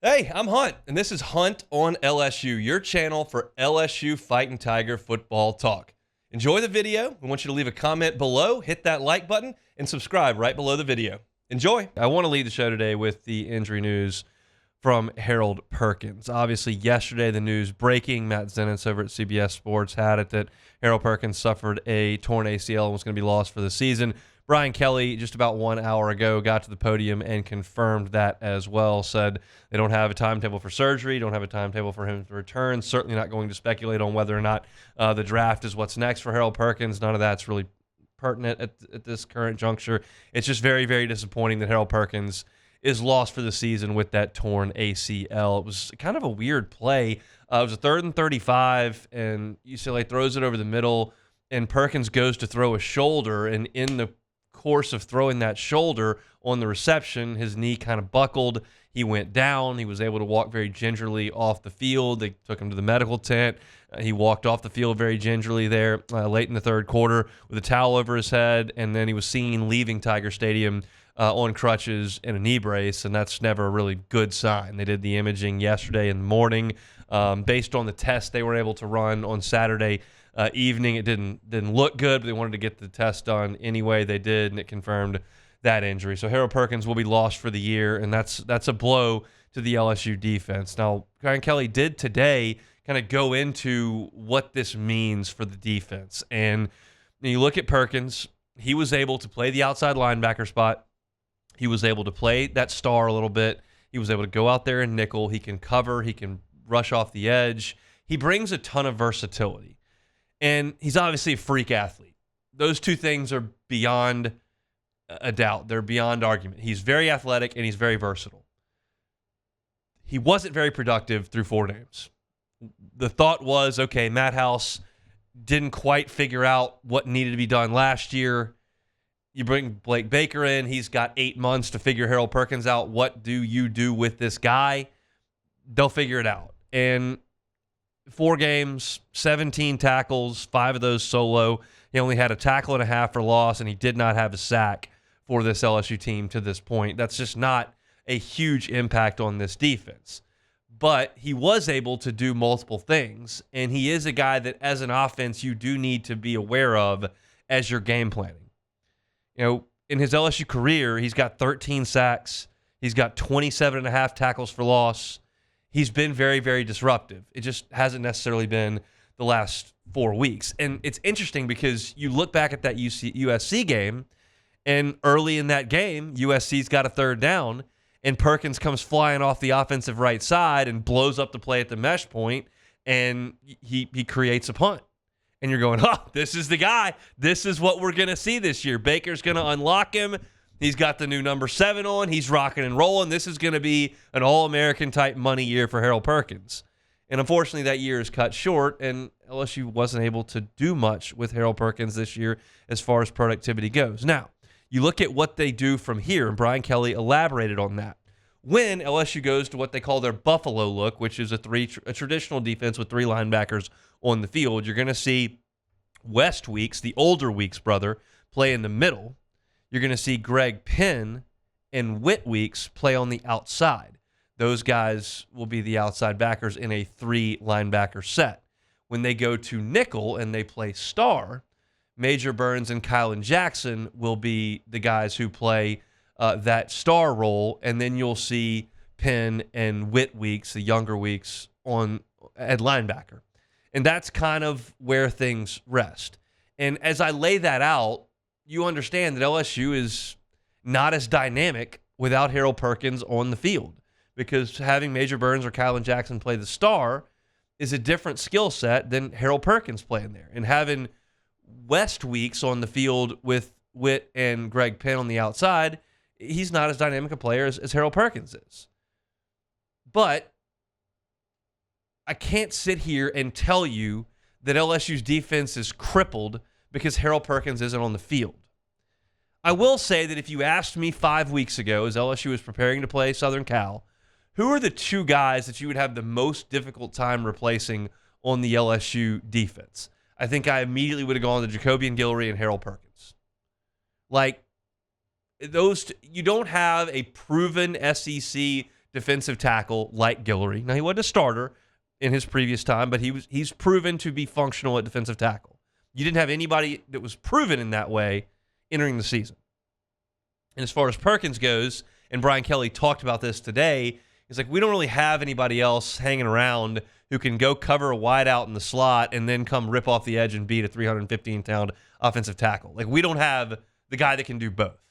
Hey, I'm Hunt, and this is Hunt on LSU, your channel for LSU Fighting Tiger football talk. Enjoy the video. We want you to leave a comment below, hit that like button, and subscribe right below the video. Enjoy. I want to lead the show today with the injury news from Harold Perkins. Obviously, yesterday the news breaking, Matt Zenitz over at CBS Sports had it that Harold Perkins suffered a torn ACL and was going to be lost for the season. Brian Kelly, just about 1 hour ago, got to the podium and confirmed that as well, said they don't have a timetable for surgery, don't have a timetable for him to return, certainly not going to speculate on whether or not the draft is what's next for Harold Perkins. None of that's really pertinent at this current juncture. It's just very, very disappointing that Harold Perkins is lost for the season with that torn ACL. It was kind of a weird play. It was a 3rd and 35, and UCLA throws it over the middle, and Perkins goes to throw a shoulder, and in the course of throwing that shoulder on the reception, his knee kind of buckled. He went down. He was able to walk very gingerly off the field. They took him to the medical tent. He walked off the field very gingerly there late in the third quarter with a towel over his head, and then he was seen leaving Tiger Stadium on crutches and a knee brace, and that's never a really good sign. They did the imaging yesterday in the morning. Based on the test they were able to run on Saturday evening, it didn't look good, but they wanted to get the test done anyway. They did, and it confirmed that injury. So Harold Perkins will be lost for the year, and that's a blow to the LSU defense. Now, Brian Kelly did today kind of go into what this means for the defense. And you look at Perkins, he was able to play the outside linebacker spot. He was able to play that star a little bit. He was able to go out there and nickel. He can cover. He can rush off the edge. He brings a ton of versatility. And he's obviously a freak athlete. Those two things are beyond a doubt. They're beyond argument. He's very athletic and he's very versatile. He wasn't very productive through 4 games. The thought was, okay, Matt House didn't quite figure out what needed to be done last year. You bring Blake Baker in. He's got 8 months to figure Harold Perkins out. What do you do with this guy? They'll figure it out. And 4 games, 17 tackles, 5 of those solo. He only had a tackle and a half for loss, and he did not have a sack for this LSU team to this point. That's just not a huge impact on this defense. But he was able to do multiple things, and he is a guy that as an offense you do need to be aware of as you're game planning. You know, in his LSU career, he's got 13 sacks. He's got 27 and a half tackles for loss. He's been very, very disruptive. It just hasn't necessarily been the last 4 weeks. And it's interesting because you look back at that USC game, and early in that game, USC's got a 3rd down, and Perkins comes flying off the offensive right side and blows up the play at the mesh point, and he creates a punt. And you're going, oh, this is the guy. This is what we're going to see this year. Baker's going to unlock him. He's got the new number 7 on. He's rocking and rolling. This is going to be an All-American type money year for Harold Perkins. And unfortunately, that year is cut short, and LSU wasn't able to do much with Harold Perkins this year as far as productivity goes. Now, you look at what they do from here, and Brian Kelly elaborated on that. When LSU goes to what they call their Buffalo look, which is a traditional defense with 3 linebackers on the field, you're going to see West Weeks, the older Weeks brother, play in the middle. You're going to see Greg Penn and Whit Weeks play on the outside. Those guys will be the outside backers in a 3 linebacker set. When they go to nickel and they play star, Major Burns and Kylan Jackson will be the guys who play that star role, and then you'll see Penn and Whit Weeks, the younger Weeks, at linebacker. And that's kind of where things rest. And as I lay that out, you understand that LSU is not as dynamic without Harold Perkins on the field, because having Major Burns or Kylan Jackson play the star is a different skill set than Harold Perkins playing there. And having West Weeks on the field with Whit and Greg Penn on the outside, he's not as dynamic a player as Harold Perkins is. But I can't sit here and tell you that LSU's defense is crippled because Harold Perkins isn't on the field. I will say that if you asked me 5 weeks ago, as LSU was preparing to play Southern Cal, who are the 2 guys that you would have the most difficult time replacing on the LSU defense? I think I immediately would have gone to Jacobian Guillory and Harold Perkins. Like, you don't have a proven SEC defensive tackle like Guillory. Now, he wasn't a starter in his previous time, but he's proven to be functional at defensive tackle. You didn't have anybody that was proven in that way entering the season. And as far as Perkins goes, and Brian Kelly talked about this today, he's like, we don't really have anybody else hanging around who can go cover a wide out in the slot and then come rip off the edge and beat a 315-pound offensive tackle. Like, we don't have the guy that can do both.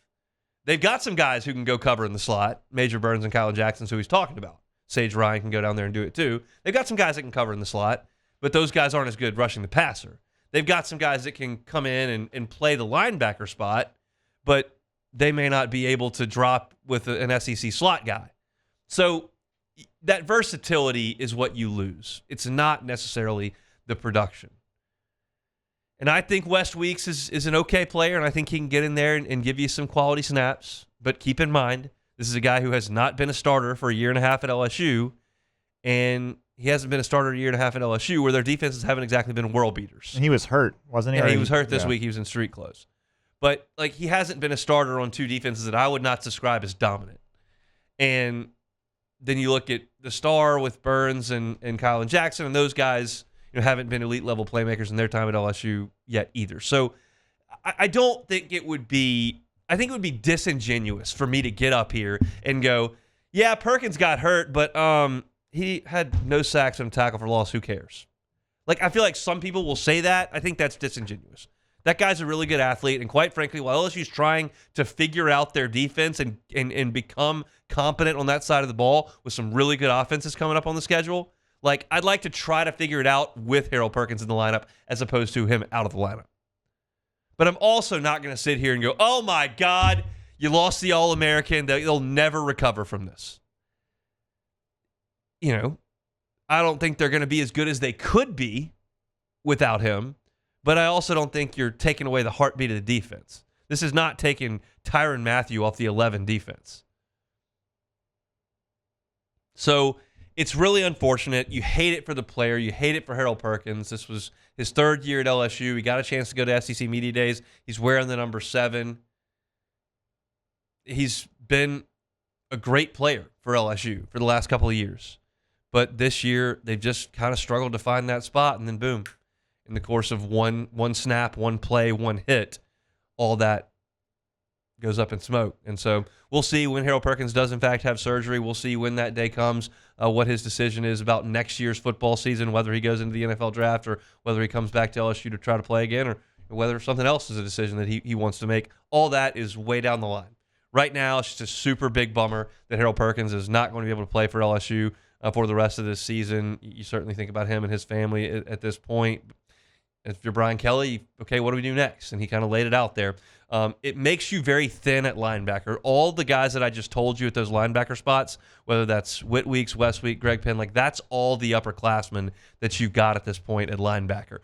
They've got some guys who can go cover in the slot. Major Burns and Kyle Jackson's who he's talking about. Sage Ryan can go down there and do it too. They've got some guys that can cover in the slot, but those guys aren't as good rushing the passer. They've got some guys that can come in and play the linebacker spot, but they may not be able to drop with an SEC slot guy. So that versatility is what you lose. It's not necessarily the production. And I think West Weeks is an okay player, and I think he can get in there and give you some quality snaps. But keep in mind, this is a guy who has not been a starter for a year and a half at LSU, and he hasn't been a starter a year and a half at LSU, where their defenses haven't exactly been world beaters. And he was hurt, wasn't he? Yeah, he was hurt this week. He was in street clothes. But like, he hasn't been a starter on two defenses that I would not describe as dominant. And then you look at the star with Burns and Kyle and Jackson, and those guys haven't been elite level playmakers in their time at LSU yet either. So I don't think it would be, I think it would be disingenuous for me to get up here and go, yeah, Perkins got hurt, but he had no sacks and a tackle for loss. Who cares? Like, I feel like some people will say that. I think that's disingenuous. That guy's a really good athlete, and quite frankly, while LSU's trying to figure out their defense and become competent on that side of the ball with some really good offenses coming up on the schedule, like, I'd like to try to figure it out with Harold Perkins in the lineup as opposed to him out of the lineup. But I'm also not going to sit here and go, oh my God, you lost the All-American. They'll never recover from this. I don't think they're going to be as good as they could be without him, but I also don't think you're taking away the heartbeat of the defense. This is not taking Tyrann Mathieu off the 11 defense. So it's really unfortunate. You hate it for the player. You hate it for Harold Perkins. This was his third year at LSU. He got a chance to go to SEC Media Days. He's wearing the number 7. He's been a great player for LSU for the last couple of years. But this year, they've just kind of struggled to find that spot, and then boom, in the course of one snap, one play, one hit, all that goes up in smoke. And so we'll see when Harold Perkins does, in fact, have surgery. We'll see when that day comes, what his decision is about next year's football season, whether he goes into the NFL draft or whether he comes back to LSU to try to play again, or whether something else is a decision that he wants to make. All that is way down the line. Right now, it's just a super big bummer that Harold Perkins is not going to be able to play for LSU for the rest of this season. You certainly think about him and his family at this point. If you're Brian Kelly, okay, what do we do next? And he kind of laid it out there. It makes you very thin at linebacker. All the guys that I just told you at those linebacker spots, whether that's Whitweeks, Westweek, Greg Penn, like, that's all the upperclassmen that you've got at this point at linebacker.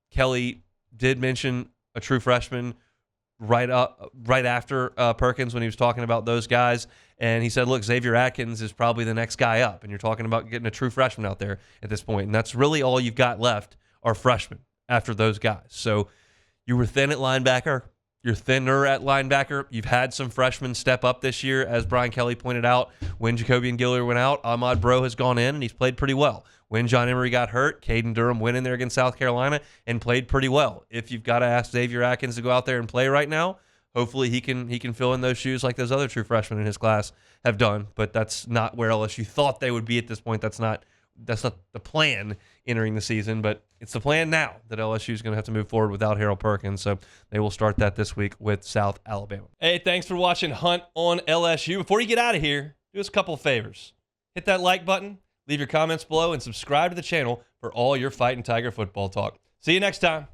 Kelly did mention a true freshman right after Perkins when he was talking about those guys. And he said, look, Xavier Atkins is probably the next guy up. And you're talking about getting a true freshman out there at this point. And that's really all you've got left are freshmen after those guys. So you were thin at linebacker. You're thinner at linebacker. You've had some freshmen step up this year, as Brian Kelly pointed out. When Jacoby and Guillory went out, Ahmad Bro has gone in, and he's played pretty well. When John Emery got hurt, Caden Durham went in there against South Carolina and played pretty well. If you've got to ask Xavier Atkins to go out there and play right now, hopefully he can fill in those shoes like those other true freshmen in his class have done. But that's not where LSU thought they would be at this point. That's not the plan entering the season, but it's the plan now that LSU is going to have to move forward without Harold Perkins. So they will start that this week with South Alabama. Hey, thanks for watching Hunt on LSU. Before you get out of here, do us a couple of favors. Hit that like button, leave your comments below, and subscribe to the channel for all your Fighting Tiger football talk. See you next time.